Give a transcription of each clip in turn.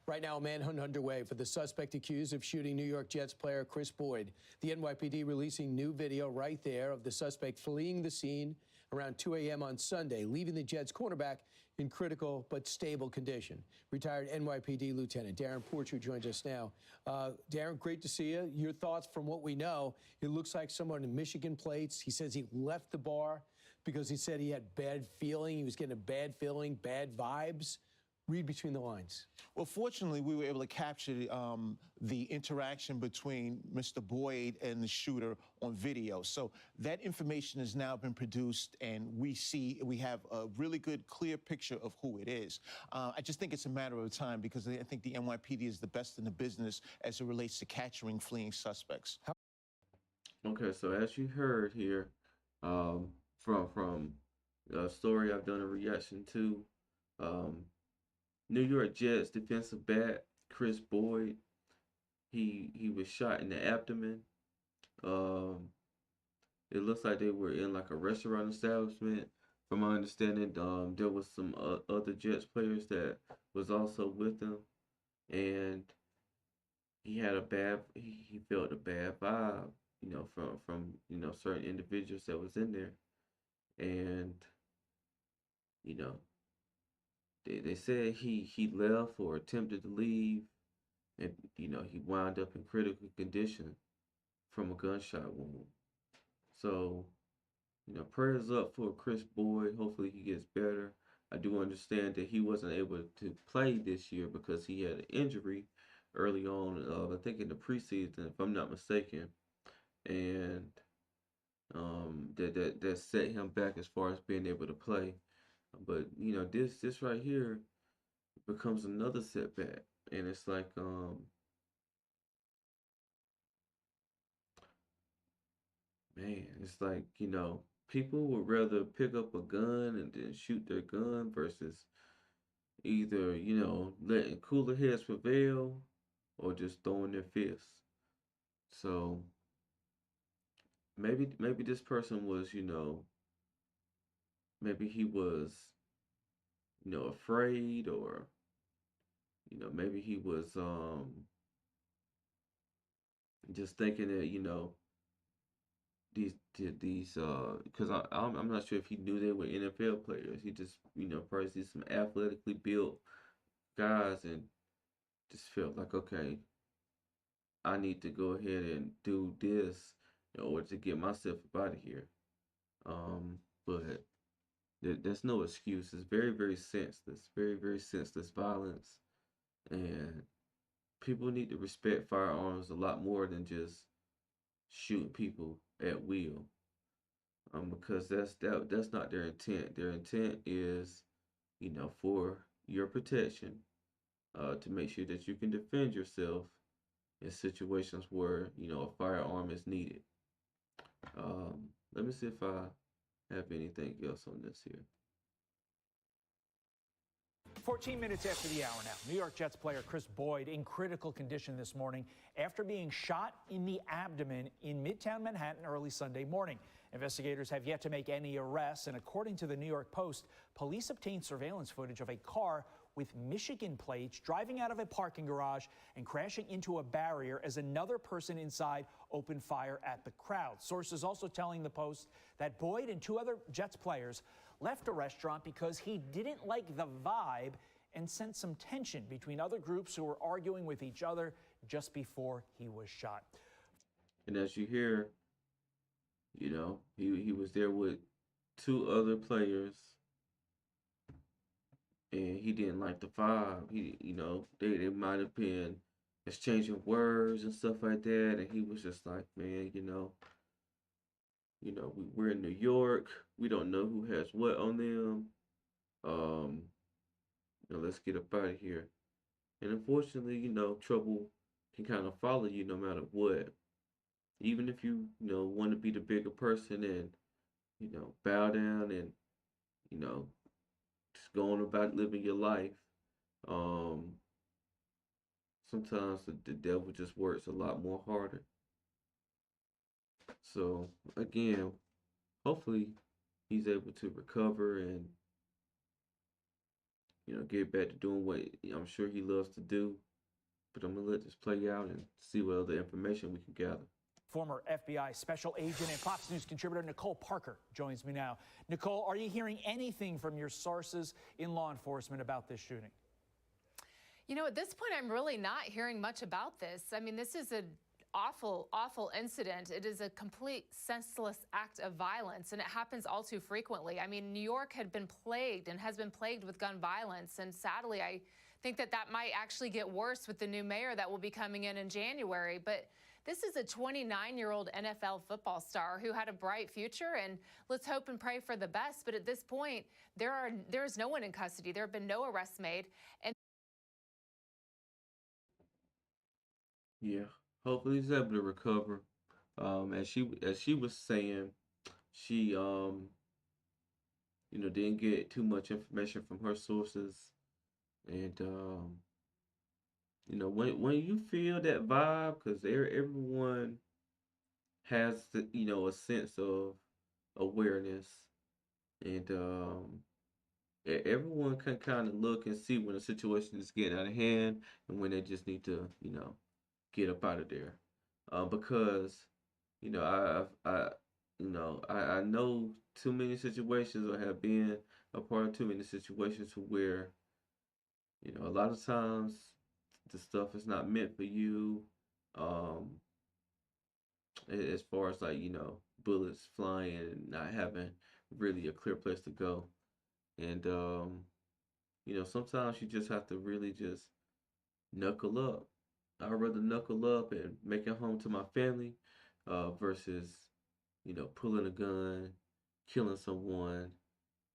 Right now, a manhunt underway for the suspect accused of shooting New York Jets player Kris Boyd. The NYPD releasing new video right there of the suspect fleeing the scene around 2 a.m. on Sunday, leaving the Jets cornerback in critical but stable condition. Retired NYPD Lieutenant Darren Porcher joins us now. Darren, great to see you. Your thoughts from what we know. It looks like someone in Michigan plates. He says he left the bar because he said he had bad feeling. He was getting a bad feeling, bad vibes. Read between the lines. Well, fortunately, we were able to capture the interaction between Mr. Boyd and the shooter on video. So that information has now been produced, and we have a really good, clear picture of who it is. I just think it's a matter of time because I think the NYPD is the best in the business as it relates to capturing fleeing suspects. Okay, so as you heard here, from a story I've done a reaction to, New York Jets defensive back Kris Boyd, he was shot in the abdomen. It looks like they were in like a restaurant establishment. From my understanding, there was some other Jets players that was also with them, and he felt a bad vibe, from certain individuals that was in there, and you know. They said he left or attempted to leave, and he wound up in critical condition from a gunshot wound. So, prayers up for Kris Boyd. Hopefully he gets better. I do understand that he wasn't able to play this year because he had an injury early on, I think in the preseason, if I'm not mistaken, and that set him back as far as being able to play. But this right here becomes another setback, and it's like man, it's like people would rather pick up a gun and then shoot their gun versus either letting cooler heads prevail or just throwing their fists. So maybe this person was maybe he was afraid, or maybe he was just thinking that these because I'm not sure if he knew they were NFL players. He just probably see some athletically built guys and just felt like, okay, I need to go ahead and do this in order to get myself out of here. But there's no excuse. It's very, very senseless, very, very senseless violence, and people need to respect firearms a lot more than just shooting people at will. Because that's not their intent. Their intent is, for your protection, to make sure that you can defend yourself in situations where a firearm is needed. Let me see if I have anything else on this here. 14 minutes after the hour now, New York Jets player Kris Boyd in critical condition this morning after being shot in the abdomen in Midtown Manhattan early Sunday morning. Investigators have yet to make any arrests, and according to the New York Post, police obtained surveillance footage of a car with Michigan plates driving out of a parking garage and crashing into a barrier as another person inside opened fire at the crowd. Sources also telling the Post that Boyd and two other Jets players left a restaurant because he didn't like the vibe and sensed some tension between other groups who were arguing with each other just before he was shot. And as you hear, he was there with two other players, and he didn't like the vibe. They might have been exchanging words and stuff like that, and he was just like, man, we're in New York. We don't know who has what on them. Let's get up out of here. And unfortunately, trouble can kind of follow you no matter what. Even if you, want to be the bigger person and, bow down and, just go on about living your life. Sometimes the devil just works a lot more harder. So again, hopefully he's able to recover and get back to doing what I'm sure he loves to do. But I'm gonna let this play out and see what other information we can gather. Former FBI special agent and Fox News contributor Nicole Parker joins me now. Nicole, are you hearing anything from your sources in law enforcement about this shooting? You know, at this point, I'm really not hearing much about this. I mean, this is an awful, awful incident. It is a complete senseless act of violence, and it happens all too frequently. I mean, New York had been plagued and has been plagued with gun violence, and sadly, I think that might actually get worse with the new mayor that will be coming in January. But this is a 29-year-old NFL football star who had a bright future, and let's hope and pray for the best. But at this point, there is no one in custody. There have been no arrests made. And Yeah, hopefully he's able to recover. As she was saying, she didn't get too much information from her sources, and when you feel that vibe, because everyone has a sense of awareness, and everyone can kind of look and see when a situation is getting out of hand and when they just need to get up out of there, because I know too many situations, or have been a part of too many situations where a lot of times the stuff is not meant for you, um as far as like bullets flying and not having really a clear place to go. And sometimes you just have to really just knuckle up. I'd rather knuckle up and make it home to my family, versus pulling a gun, killing someone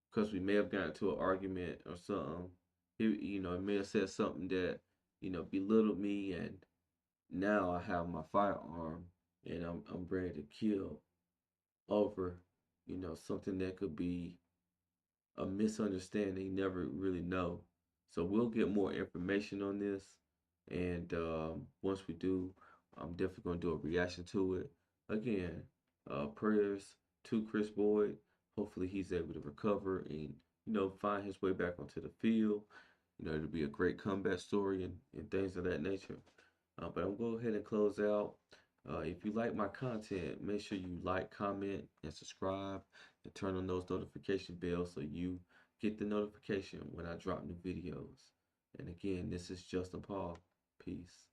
because we may have gotten into an argument or something. It may have said something that belittled me, and now I have my firearm and I'm ready to kill over something that could be a misunderstanding. You never really know. So we'll get more information on this, and once we do, I'm definitely gonna do a reaction to it. Again, prayers to Kris Boyd. Hopefully he's able to recover and find his way back onto the field. It'll be a great comeback story and things of that nature. But I'm going to go ahead and close out. If you like my content, make sure you like, comment, and subscribe, and turn on those notification bells so you get the notification when I drop new videos. And again, this is Justin Paul. Peace.